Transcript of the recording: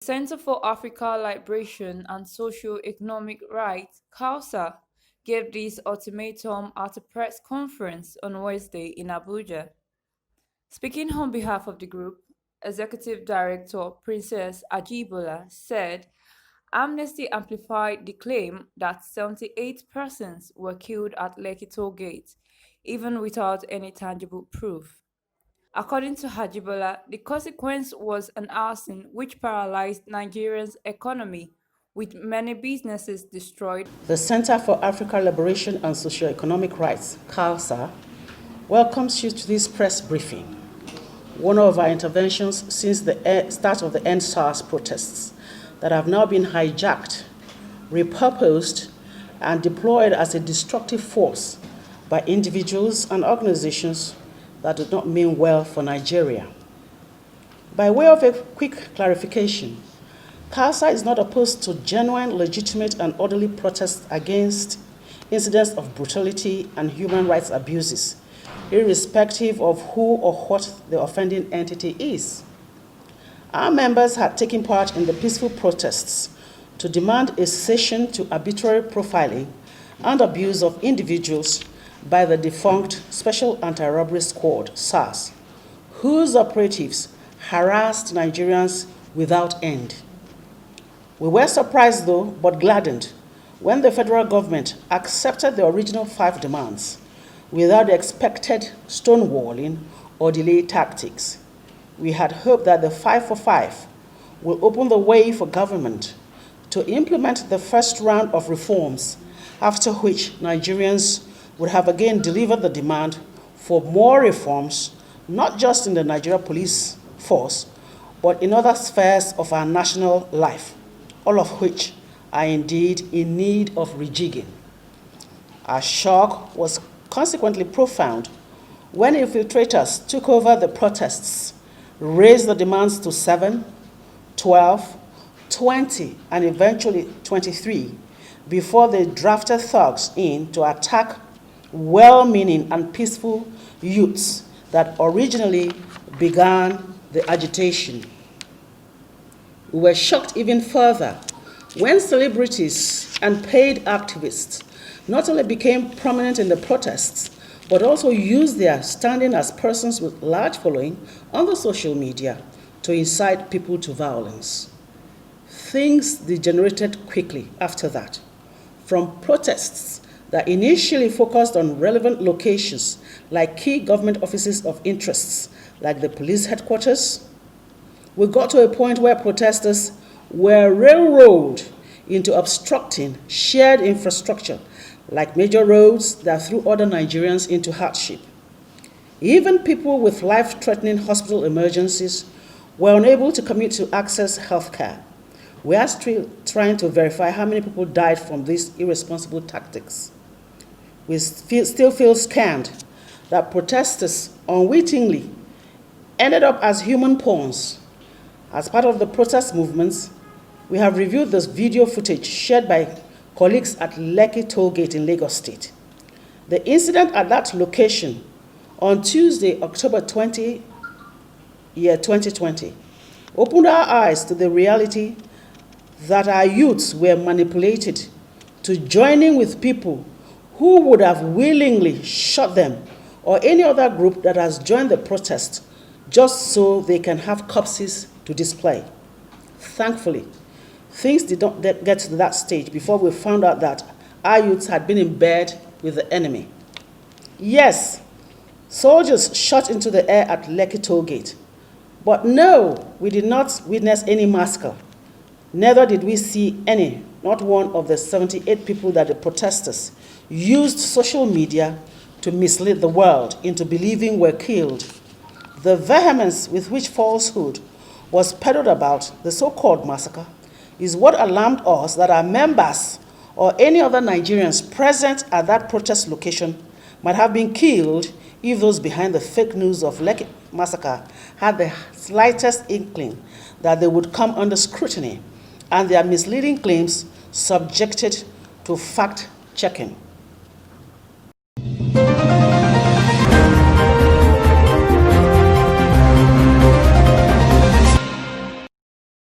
Center for Africa Liberation and Socio-Economic Rights, CALSA, gave this ultimatum at a press conference on Wednesday in Abuja. Speaking on behalf of the group, Executive Director Princess Ajibola said Amnesty amplified the claim that 78 persons were killed at Lekki toll gate, even without any tangible proof. According to Hajibola, the consequence was an arson which paralyzed Nigeria's economy, with many businesses destroyed. The Center for Africa Liberation and Socio-Economic Rights, CALSA, welcomes you to this press briefing, one of our interventions since the start of the End SARS protests that have now been hijacked, repurposed, and deployed as a destructive force by individuals and organizations that do not mean well for Nigeria. By way of a quick clarification, CALSA is not opposed to genuine, legitimate, and orderly protests against incidents of brutality and human rights abuses, irrespective of who or what the offending entity is. Our members had taken part in the peaceful protests to demand a cessation to arbitrary profiling and abuse of individuals by the defunct Special Anti-Robbery Squad, SARS, whose operatives harassed Nigerians without end. We were surprised, though, but gladdened when the federal government accepted the original 5 demands without the expected stonewalling or delay tactics. We had hoped that the 5 for 5 will open the way for government to implement the first round of reforms, after which Nigerians would have again delivered the demand for more reforms, not just in the Nigeria police force, but in other spheres of our national life, all of which are indeed in need of rejigging. Our shock was consequently profound when infiltrators took over the protests, raised the demands to 7, 12, 20, and eventually 23 before they drafted thugs in to attack well-meaning and peaceful youths that originally began the agitation. We were shocked even further when celebrities and paid activists not only became prominent in the protests, but also used their standing as persons with large following on the social media to incite people to violence. Things degenerated quickly after that, from protests that initially focused on relevant locations like key government offices of interests, like the police headquarters. We got to a point where protesters were railroaded into obstructing shared infrastructure, like major roads that threw other Nigerians into hardship. Even people with life-threatening hospital emergencies were unable to commute to access health care. We are still trying to verify how many people died from these irresponsible tactics. We still feel scanned that protesters unwittingly ended up as human pawns. As part of the protest movements, we have reviewed this video footage shared by colleagues at Lekki toll gate in Lagos State. The incident at that location on Tuesday, October 20, 2020, opened our eyes to the reality that our youths were manipulated to joining with people who would have willingly shot them or any other group that has joined the protest just so they can have corpses to display. Thankfully, things did not get to that stage before we found out that our youths had been in bed with the enemy. Yes, soldiers shot into the air at Lekki toll gate, but no, we did not witness any massacre. Neither did we see any, not one of the 78 people that the protesters used social media to mislead the world into believing were killed. The vehemence with which falsehood was peddled about the so-called massacre is what alarmed us that our members or any other Nigerians present at that protest location might have been killed if those behind the fake news of Lekki massacre had the slightest inkling that they would come under scrutiny and their misleading claims subjected to fact-checking.